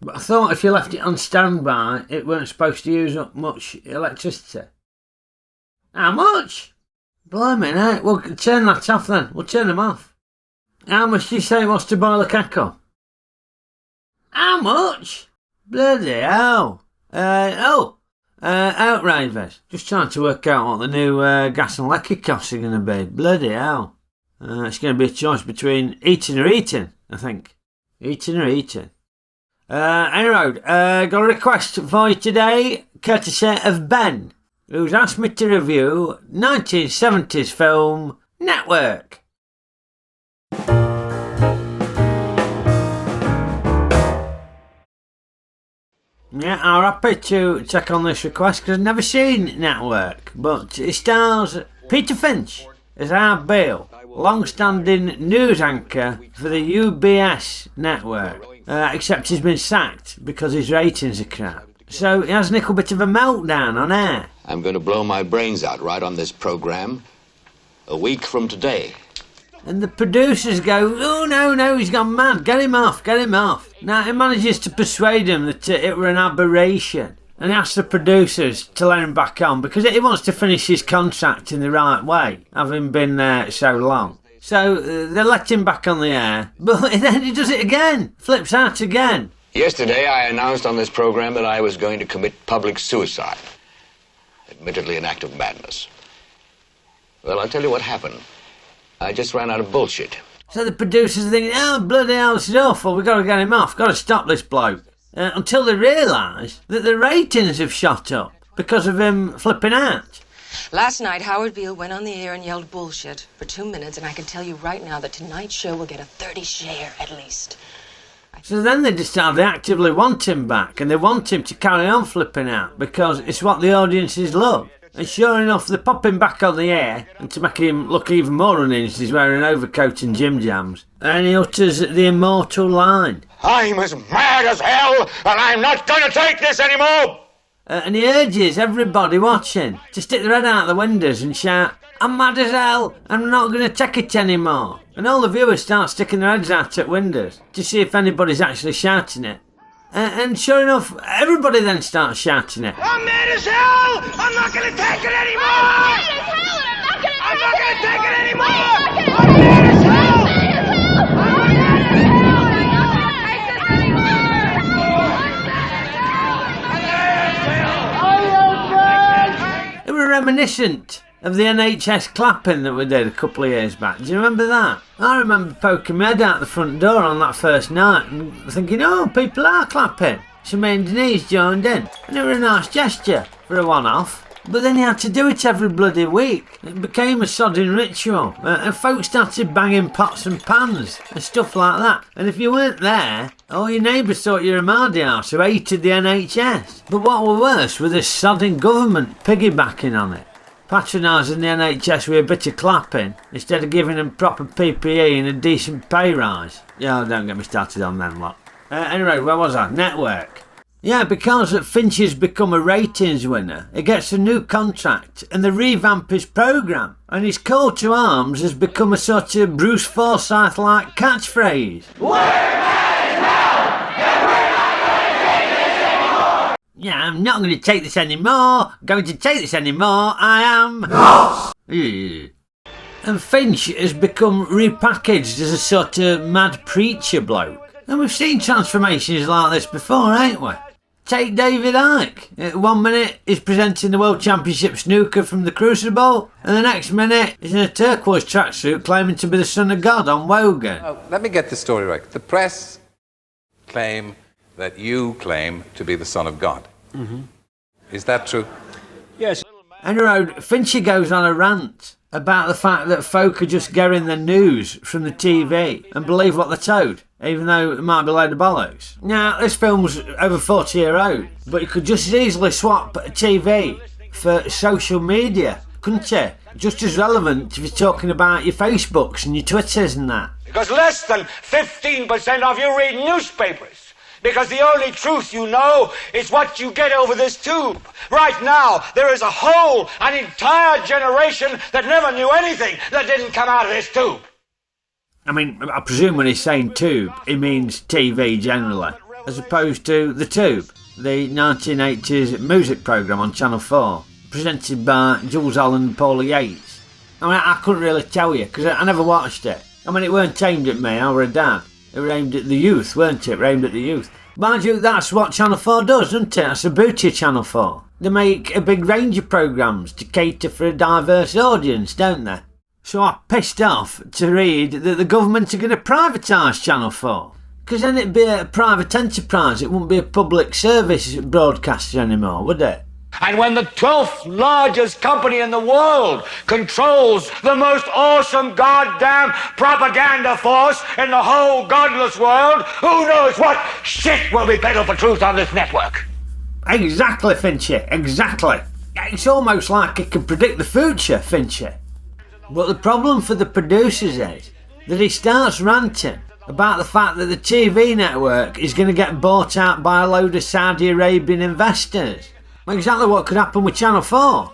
But I thought if you left it on standby, it weren't supposed to use up much electricity. How much? Blimey, no. We'll turn that off then. We'll turn them off. How much do you say it was to boil a kettle? How much? Bloody hell. Outravers. Just trying to work out what the new gas and electric costs are going to be. Bloody hell. It's going to be a choice between eating or eating, I think. Eating or eating. Anyway, got a request for you today, courtesy of Ben, who's asked me to review 1970s film Network. Yeah, I'm happy to check on this request because I've never seen Network, but it stars Peter Finch as Art Beale, long-standing news anchor for the UBS network, except he's been sacked because his ratings are crap. So he has a little bit of a meltdown on air. I'm going to blow my brains out right on this program a week from today. And the producers go, oh no, he's gone mad, get him off. Now he manages to persuade him that it were an aberration. And he asks the producers to let him back on because he wants to finish his contract in the right way, having been there so long. So they let him back on the air, but then he does it again, flips out again. Yesterday I announced on this program that I was going to commit public suicide. Admittedly an act of madness. Well, I'll tell you what happened. I just ran out of bullshit. So the producers are thinking, oh bloody hell, this is awful, we've got to get him off, got to stop this bloke. Until they realise that the ratings have shot up because of him flipping out. Last night, Howard Beale went on the air and yelled bullshit for 2 minutes, and I can tell you right now that tonight's show will get a 30 share at least. So then they decide they actively want him back, and they want him to carry on flipping out because it's what the audiences love. And sure enough, they pop him back on the air, and to make him look even more unhinged, he's wearing an overcoat and gym jams. And he utters the immortal line. I'm as mad as hell, and I'm not going to take this anymore! And he urges everybody watching to stick their head out the windows and shout, I'm mad as hell, I'm not going to take it anymore. And all the viewers start sticking their heads out at windows to see if anybody's actually shouting it. And sure enough, everybody then starts shouting it. I'm mad as hell! I'm not going to take it anymore! I'm mad as hell, and I'm not going to take it anymore! I'm mad as hell! It was reminiscent of the NHS clapping that we did a couple of years back. Do you remember that? I remember poking my head out the front door on that first night and thinking, oh, people are clapping. So me and Denise joined in, and it was a nice gesture for a one-off. But then he had to do it every bloody week. It became a sodding ritual, and folks started banging pots and pans and stuff like that. And if you weren't there, all your neighbours thought you were a mardy arse who hated the NHS. But what were worse was this sodding government piggybacking on it, patronising the NHS with a bit of clapping instead of giving them proper PPE and a decent pay rise. Yeah, don't get me started on them lot. Anyway, where was I? Network. Yeah, because Finch has become a ratings winner, he gets a new contract and they revamp his programme. And his call to arms has become a sort of Bruce Forsyth-like catchphrase. We're mad as hell, and we're not going to take this anymore! Yeah, I'm not going to take this anymore. Going to take this anymore, I am... No! And Finch has become repackaged as a sort of mad preacher bloke. And we've seen transformations like this before, ain't we? Take David Icke. 1 minute he's presenting the World Championship snooker from the Crucible, and the next minute he's in a turquoise tracksuit claiming to be the son of God on Wogan. Let me get this story right. The press claim that you claim to be the son of God. Mm-hmm. Is that true? Yes. Anyway, Finchie goes on a rant about the fact that folk are just getting the news from the TV and believe what they're told, even though it might be a load of bollocks. Now, this film's over 40 years old, but you could just as easily swap TV for social media, couldn't you? Just as relevant if you're talking about your Facebooks and your Twitters and that. Because less than 15% of you read newspapers. Because the only truth you know is what you get over this tube. Right now, there is an entire generation that never knew anything that didn't come out of this tube. I mean, I presume when he's saying tube, he means TV generally. as opposed to The Tube, the 1980s music programme on Channel 4, presented by Jules Allen and Paula Yates. I mean, I couldn't really tell you, because I never watched it. I mean, it weren't aimed at me, I were a dad. It were aimed at the youth, weren't it? It were aimed at the youth. Mind you, that's what Channel 4 does, doesn't it? That's the beauty of Channel 4. They make a big range of programmes to cater for a diverse audience, don't they? So I'm pissed off to read that the government are going to privatise Channel 4. Because then it'd be a private enterprise, it wouldn't be a public service broadcaster anymore, would it? And when the 12th largest company in the world controls the most awesome goddamn propaganda force in the whole godless world, who knows what shit will be peddled for truth on this network? Exactly, Finchy, exactly. It's almost like it can predict the future, Finchy. But the problem for the producers is that he starts ranting about the fact that the TV network is going to get bought out by a load of Saudi Arabian investors. Exactly what could happen with Channel 4.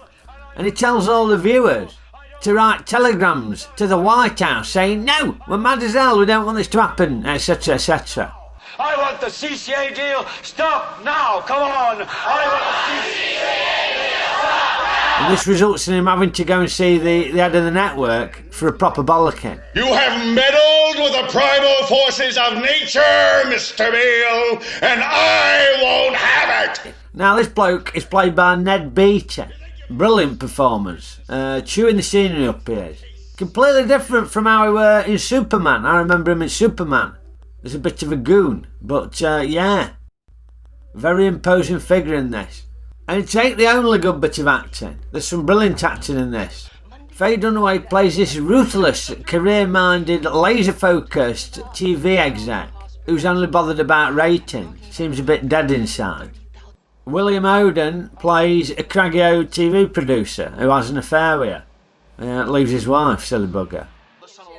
And he tells all the viewers to write telegrams to the White House saying, no, we're mad as hell, we don't want this to happen, etc, etc. I want the CCA deal. Stop now. Come on. I want the CCA deal. Stop now. And this results in him having to go and see the head of the network for a proper bollocking. You have meddled with the primal forces of nature, Mr. Beale, and I won't have it. Now, this bloke is played by Ned Beatty. Brilliant performance. Chewing the scenery up here. Completely different from how he were in Superman. I remember him in Superman. He's a bit of a goon, but yeah. Very imposing figure in this. And it ain't the only good bit of acting. There's some brilliant acting in this. Faye Dunaway plays this ruthless, career-minded, laser-focused TV exec who's only bothered about ratings. Seems a bit dead inside. William Oden plays a craggy old TV producer who has an affair with her. Leaves his wife, silly bugger.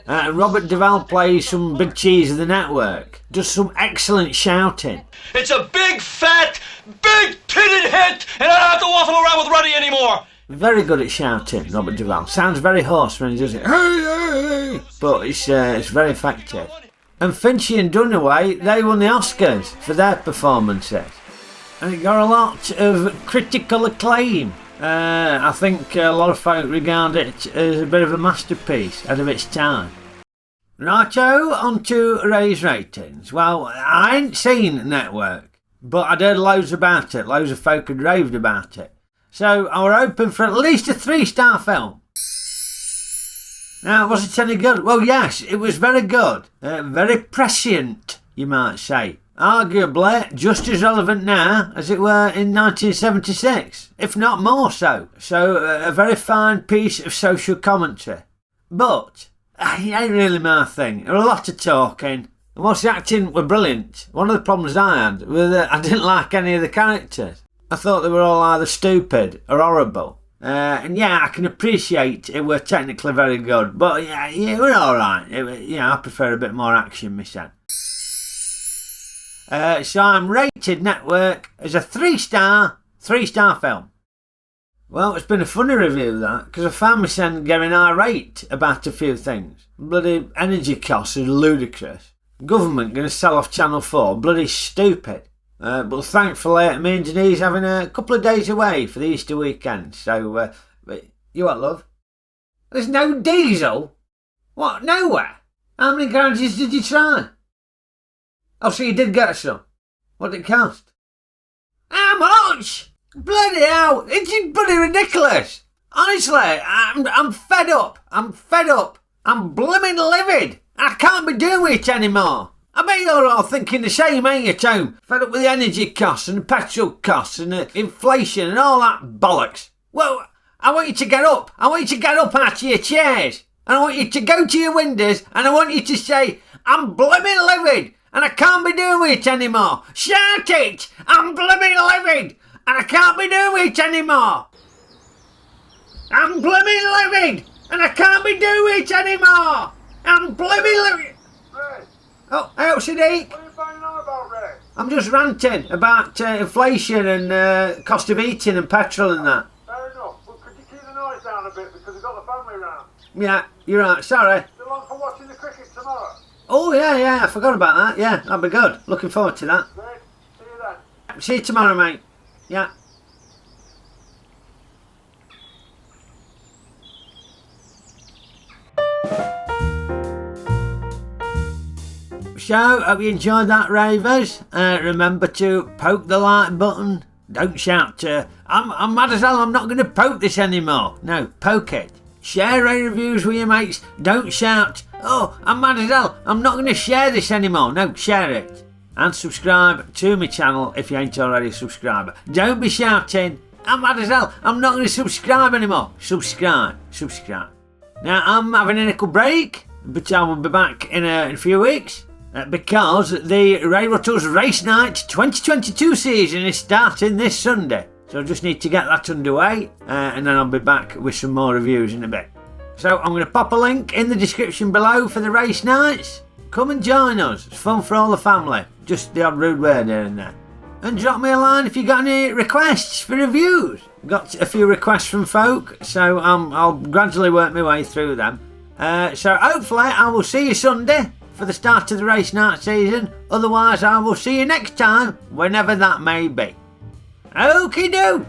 Robert Duvall plays some big cheese of the network. Does some excellent shouting. It's a big, fat, big-titted hit, and I don't have to waffle around with Ruddy anymore. Very good at shouting, Robert Duvall. Sounds very hoarse when he does it. Hey, hey. But it's very effective. And Finchy and Dunaway, they won the Oscars for their performances. And it got a lot of critical acclaim. I think a lot of folk regard it as a bit of a masterpiece ahead of its time. Righto, on to Ray's ratings. Well, I ain't seen Network, but I'd heard loads about it. Loads of folk had raved about it. So I were hoping for at least a 3-star film. Now, was it any good? Well, yes, it was very good. Very prescient, you might say. Arguably just as relevant now as it were in 1976, if not more so. So, a very fine piece of social commentary. But, it ain't really my thing. There were a lot of talking. And whilst the acting were brilliant, one of the problems I had was that I didn't like any of the characters. I thought they were all either stupid or horrible. And yeah, I can appreciate it were technically very good, but yeah, it were alright. I prefer a bit more action myself. So I'm rated Network as a 3-star film. Well, it's been a funny review that, because I found myself getting irate about a few things. Bloody energy costs are ludicrous. Government going to sell off Channel 4, bloody stupid. But thankfully, me and Denise having a couple of days away for the Easter weekend. So, you what, love? There's no diesel? What, nowhere? How many garages did you try? Oh, so you did get some. What did it cost? How much? Bloody hell, it's bloody ridiculous. Honestly, I'm fed up. I'm blooming livid. I can't be doing it anymore. I bet you're all thinking the same, ain't you, Tom? Fed up with the energy costs and the petrol costs and the inflation and all that bollocks. Well, I want you to get up. I want you to get up out of your chairs. And I want you to go to your windows and I want you to say, I'm blooming livid. And I can't be doing it anymore. Shout it! I'm blooming livid! And I can't be doing it anymore. I'm blooming livid! And I can't be doing it anymore. I'm blooming livid! Ray! Oh, hey, Sadiq. What are you banging on about, Ray? I'm just ranting about inflation and cost of eating and petrol and that. Fair enough. But could you keep the noise down a bit because we've got the family round? Yeah, you're right, sorry. Still on for watching the cricket tomorrow? Oh, yeah, I forgot about that. Yeah, that'll be good. Looking forward to that. Great. Yeah, see you tomorrow, mate. Yeah. So, hope you enjoyed that, ravers. Remember to poke the like button. Don't shout, I'm mad as hell, I'm not going to poke this anymore. No, poke it. Share Ray Reviews with your mates. Don't shout, oh, I'm mad as hell, I'm not going to share this anymore. No, share it. And subscribe to my channel if you ain't already a subscriber. Don't be shouting, I'm mad as hell, I'm not going to subscribe anymore. Subscribe. Now, I'm having a little break, but I will be back in a few weeks. Because the Ray Ruttles Race Night 2022 season is starting this Sunday. So I just need to get that underway, and then I'll be back with some more reviews in a bit. So I'm going to pop a link in the description below for the race nights. Come and join us. It's fun for all the family. Just the odd rude word here and there. And drop me a line if you got any requests for reviews. Got a few requests from folk, so I'll gradually work my way through them. So hopefully I will see you Sunday for the start of the race night season. Otherwise, I will see you next time, whenever that may be. Okie doke.